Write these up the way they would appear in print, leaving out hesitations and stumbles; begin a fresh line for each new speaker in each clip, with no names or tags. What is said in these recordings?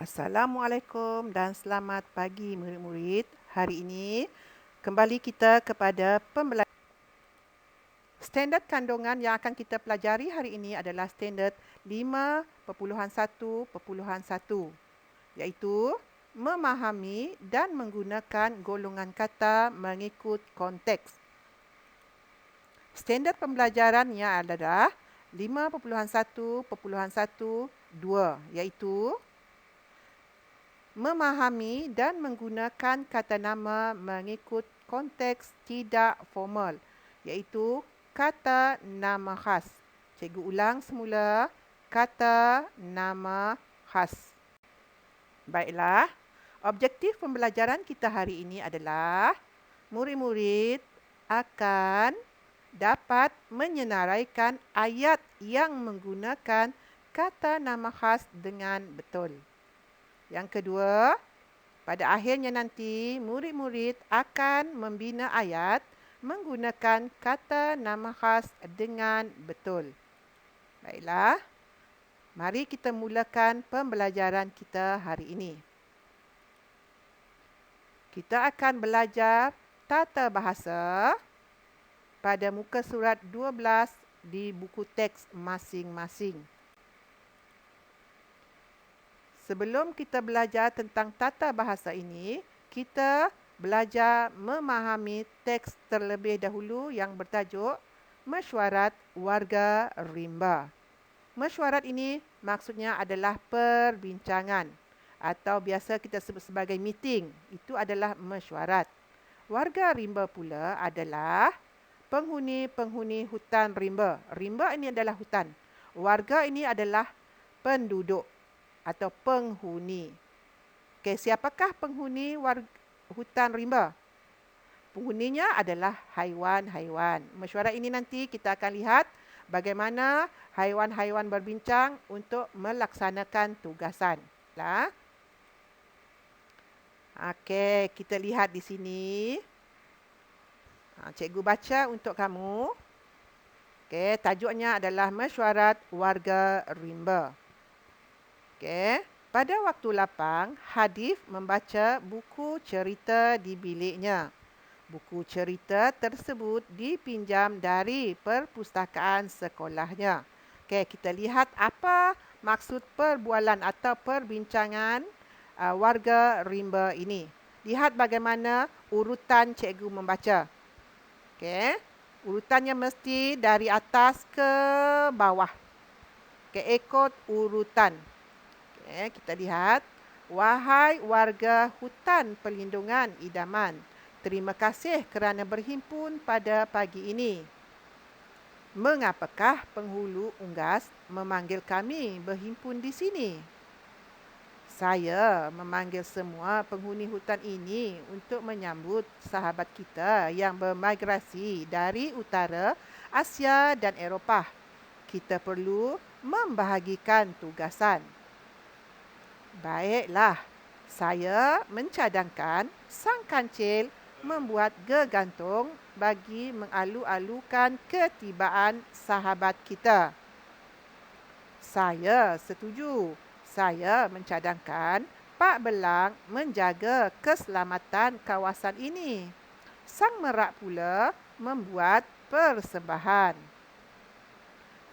Assalamualaikum dan selamat pagi murid-murid. Hari ini kembali kita kepada pembelajaran. Standard kandungan yang akan kita pelajari hari ini adalah standard 5.1.1, iaitu memahami dan menggunakan golongan kata mengikut konteks. Standard pembelajarannya adalah 5.1.1.2, iaitu memahami dan menggunakan kata nama mengikut konteks tidak formal, iaitu kata nama khas. Cikgu ulang semula, kata nama khas. Baiklah, objektif pembelajaran kita hari ini adalah murid-murid akan dapat menyenaraikan ayat yang menggunakan kata nama khas dengan betul. Yang kedua, pada akhirnya nanti murid-murid akan membina ayat menggunakan kata nama khas dengan betul. Baiklah, mari kita mulakan pembelajaran kita hari ini. Kita akan belajar tata bahasa pada muka surat 12 di buku teks masing-masing. Sebelum kita belajar tentang tata bahasa ini, kita belajar memahami teks terlebih dahulu yang bertajuk Mesyuarat Warga Rimba. Mesyuarat ini maksudnya adalah perbincangan atau biasa kita sebut sebagai meeting. Itu adalah mesyuarat. Warga rimba pula adalah penghuni-penghuni hutan rimba. Rimba ini adalah hutan. Warga ini adalah penduduk atau penghuni. Okey, siapakah penghuni hutan rimba? Penghuninya adalah haiwan-haiwan. Mesyuarat ini nanti kita akan lihat bagaimana haiwan-haiwan berbincang untuk melaksanakan tugasan. Okey, kita lihat di sini. Cikgu baca untuk kamu. Okey, tajuknya adalah Mesyuarat Warga Rimba. Okay. Pada waktu lapang, Hadif membaca buku cerita di biliknya. Buku cerita tersebut dipinjam dari perpustakaan sekolahnya. Okay, kita lihat apa maksud perbualan atau perbincangan warga rimba ini. Lihat bagaimana urutan cikgu membaca. Okay. Urutannya mesti dari atas ke bawah. Okay, ikut urutan. Kita lihat, wahai warga hutan perlindungan idaman, terima kasih kerana berhimpun pada pagi ini. Mengapakah penghulu unggas memanggil kami berhimpun di sini? Saya memanggil semua penghuni hutan ini untuk menyambut sahabat kita yang bermigrasi dari utara Asia dan Eropah. Kita perlu membahagikan tugasan. Baiklah, saya mencadangkan sang kancil membuat gegantung bagi mengalu-alukan ketibaan sahabat kita. Saya setuju. Saya mencadangkan Pak Belang menjaga keselamatan kawasan ini. Sang merak pula membuat persembahan.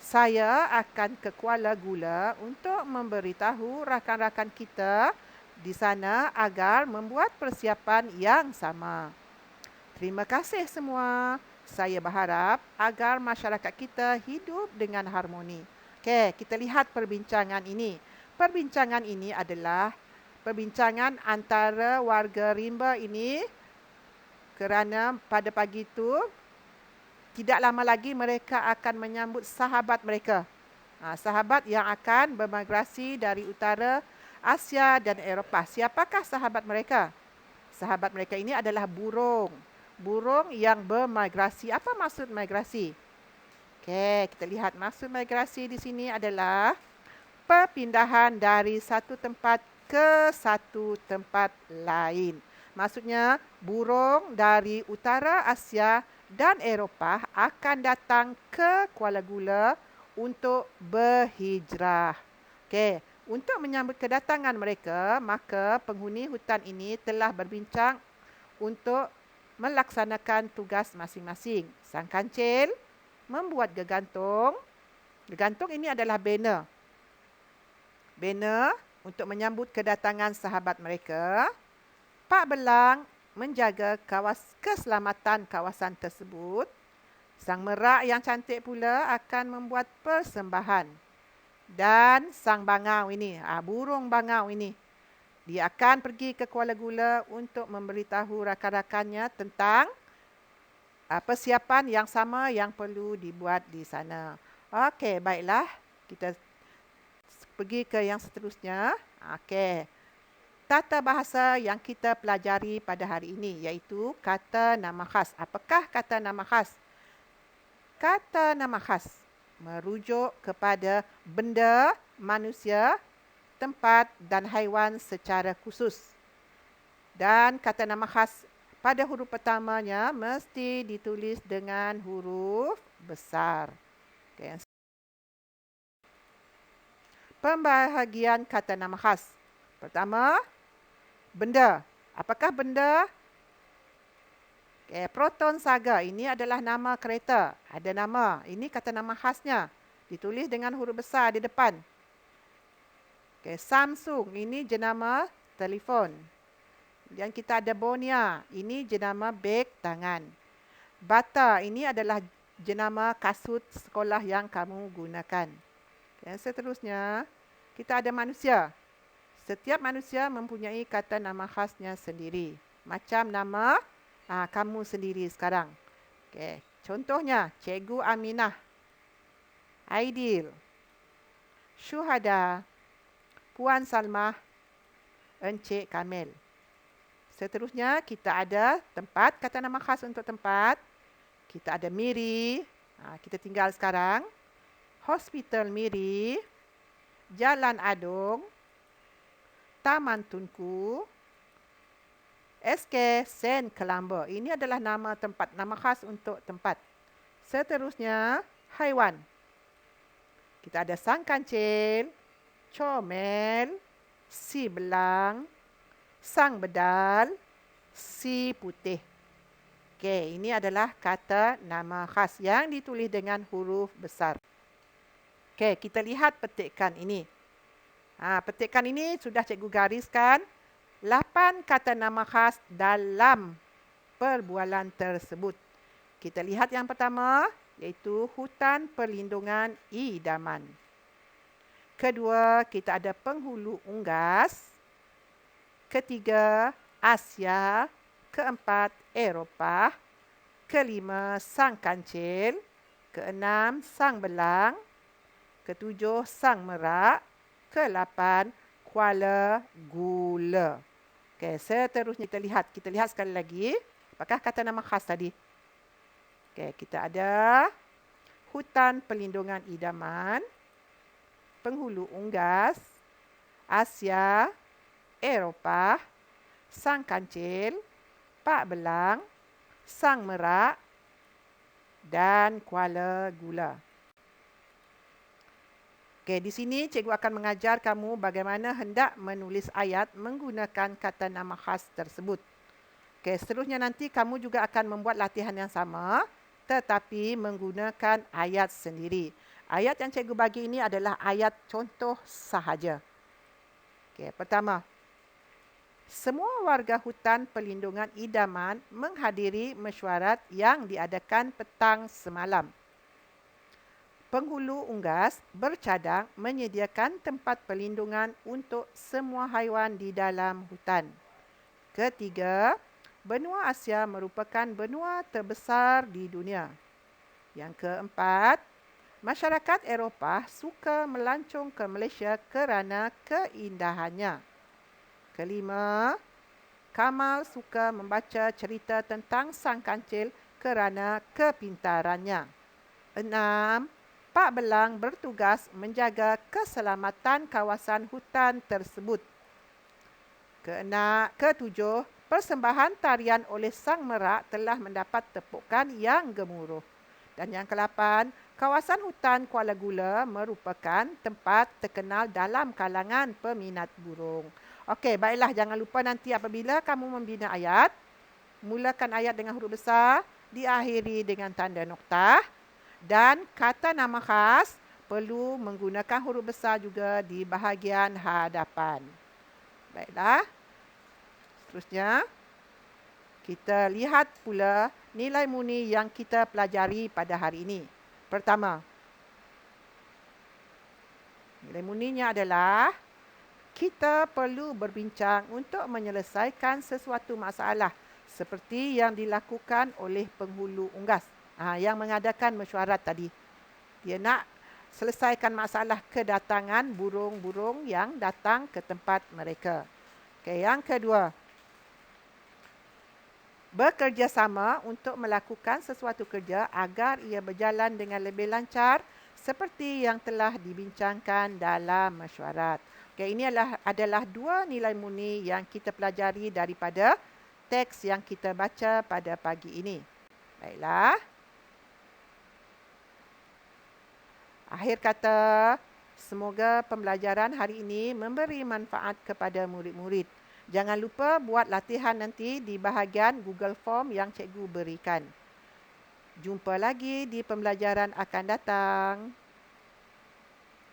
Saya akan ke Kuala Gula untuk memberitahu rakan-rakan kita di sana agar membuat persiapan yang sama. Terima kasih semua. Saya berharap agar masyarakat kita hidup dengan harmoni. Okey, kita lihat perbincangan ini. Perbincangan ini adalah perbincangan antara warga rimba ini kerana pada pagi itu tidak lama lagi mereka akan menyambut sahabat mereka. Sahabat yang akan bermigrasi dari utara Asia dan Eropah. Siapakah sahabat mereka? Sahabat mereka ini adalah burung. Burung yang bermigrasi. Apa maksud migrasi? Okey, kita lihat maksud migrasi di sini adalah perpindahan dari satu tempat ke satu tempat lain. Maksudnya burung dari utara Asia dan Eropah akan datang ke Kuala Gula untuk berhijrah. Okey, Untuk menyambut kedatangan mereka, maka penghuni hutan ini telah berbincang untuk melaksanakan tugas masing-masing. Sang kancil membuat gegantung. Gegantung ini adalah banner. Banner untuk menyambut kedatangan sahabat mereka. Pak Belang menjaga keselamatan kawasan tersebut. Sang merak yang cantik pula akan membuat persembahan. Dan sang bangau ini, burung bangau ini, dia akan pergi ke Kuala Gula untuk memberitahu rakan-rakannya tentang persiapan yang sama yang perlu dibuat di sana. Okey, baiklah. Kita pergi ke yang seterusnya. Okey. Tata bahasa yang kita pelajari pada hari ini iaitu kata nama khas. Apakah kata nama khas? Kata nama khas merujuk kepada benda, manusia, tempat dan haiwan secara khusus. Dan kata nama khas pada huruf pertamanya mesti ditulis dengan huruf besar. Okay. Pembahagian kata nama khas. Pertama, benda. Apakah benda? Okay, Proton Saga ini adalah nama kereta. Ada nama. Ini kata nama khasnya. Ditulis dengan huruf besar di depan. Okay, Samsung ini jenama telefon. Kemudian kita ada Bonia. Ini jenama beg tangan. Bata ini adalah jenama kasut sekolah yang kamu gunakan. Okay, seterusnya, kita ada manusia. Setiap manusia mempunyai kata nama khasnya sendiri. Macam nama kamu sendiri sekarang. Okay. Contohnya, Cikgu Aminah, Aidil, Syuhada, Puan Salmah, Encik Kamil. Seterusnya, kita ada tempat, kata nama khas untuk tempat. Kita ada Miri, kita tinggal sekarang. Hospital Miri, Jalan Adong, Taman Tunku, SK Sen Kelamba. Ini adalah nama tempat, nama khas untuk tempat. Seterusnya, haiwan. Kita ada sang kancil, comel, si belang, sang bedal, si putih. Okey, ini adalah kata nama khas yang ditulis dengan huruf besar. Okey, kita lihat petikan ini. Petikan ini sudah cikgu gariskan 8 kata nama khas dalam perbualan tersebut. Kita lihat yang pertama, iaitu Hutan Perlindungan Idaman. Kedua, kita ada Penghulu Unggas. Ketiga, Asia. Keempat, Eropah. Kelima, Sang Kancil. Keenam, Sang Belang. Ketujuh, Sang Merak. Ke-8, Kuala Gula. Okey, seterusnya kita lihat sekali lagi. Apakah kata nama khas tadi? Okey, kita ada Hutan Perlindungan Idaman, Penghulu Unggas, Asia, Eropah, Sang Kancil, Pak Belang, Sang Merak dan Kuala Gula. Okey, di sini cikgu akan mengajar kamu bagaimana hendak menulis ayat menggunakan kata nama khas tersebut. Okey, seterusnya nanti kamu juga akan membuat latihan yang sama tetapi menggunakan ayat sendiri. Ayat yang cikgu bagi ini adalah ayat contoh sahaja. Okey, pertama. Semua warga hutan perlindungan idaman menghadiri mesyuarat yang diadakan petang semalam. Penghulu Unggas bercadang menyediakan tempat perlindungan untuk semua haiwan di dalam hutan. Ketiga, benua Asia merupakan benua terbesar di dunia. Yang keempat, masyarakat Eropah suka melancong ke Malaysia kerana keindahannya. Kelima, Kamal suka membaca cerita tentang Sang Kancil kerana kepintarannya. Enam, Pak Belang bertugas menjaga keselamatan kawasan hutan tersebut. Ketujuh, persembahan tarian oleh Sang Merak telah mendapat tepukan yang gemuruh. Dan yang ke-8, kawasan hutan Kuala Gula merupakan tempat terkenal dalam kalangan peminat burung. Okey, baiklah, jangan lupa nanti apabila kamu membina ayat, mulakan ayat dengan huruf besar, diakhiri dengan tanda noktah, dan kata nama khas perlu menggunakan huruf besar juga di bahagian hadapan. Baiklah, seterusnya kita lihat pula nilai murni yang kita pelajari pada hari ini. Pertama, nilai murninya adalah kita perlu berbincang untuk menyelesaikan sesuatu masalah seperti yang dilakukan oleh penghulu unggas yang mengadakan mesyuarat tadi. Dia nak selesaikan masalah kedatangan burung-burung yang datang ke tempat mereka. Okay, yang kedua, bekerjasama untuk melakukan sesuatu kerja agar ia berjalan dengan lebih lancar seperti yang telah dibincangkan dalam mesyuarat. Okay, ini adalah dua nilai murni yang kita pelajari daripada teks yang kita baca pada pagi ini. Baiklah. Akhir kata, semoga pembelajaran hari ini memberi manfaat kepada murid-murid. Jangan lupa buat latihan nanti di bahagian Google Form yang cikgu berikan. Jumpa lagi di pembelajaran akan datang.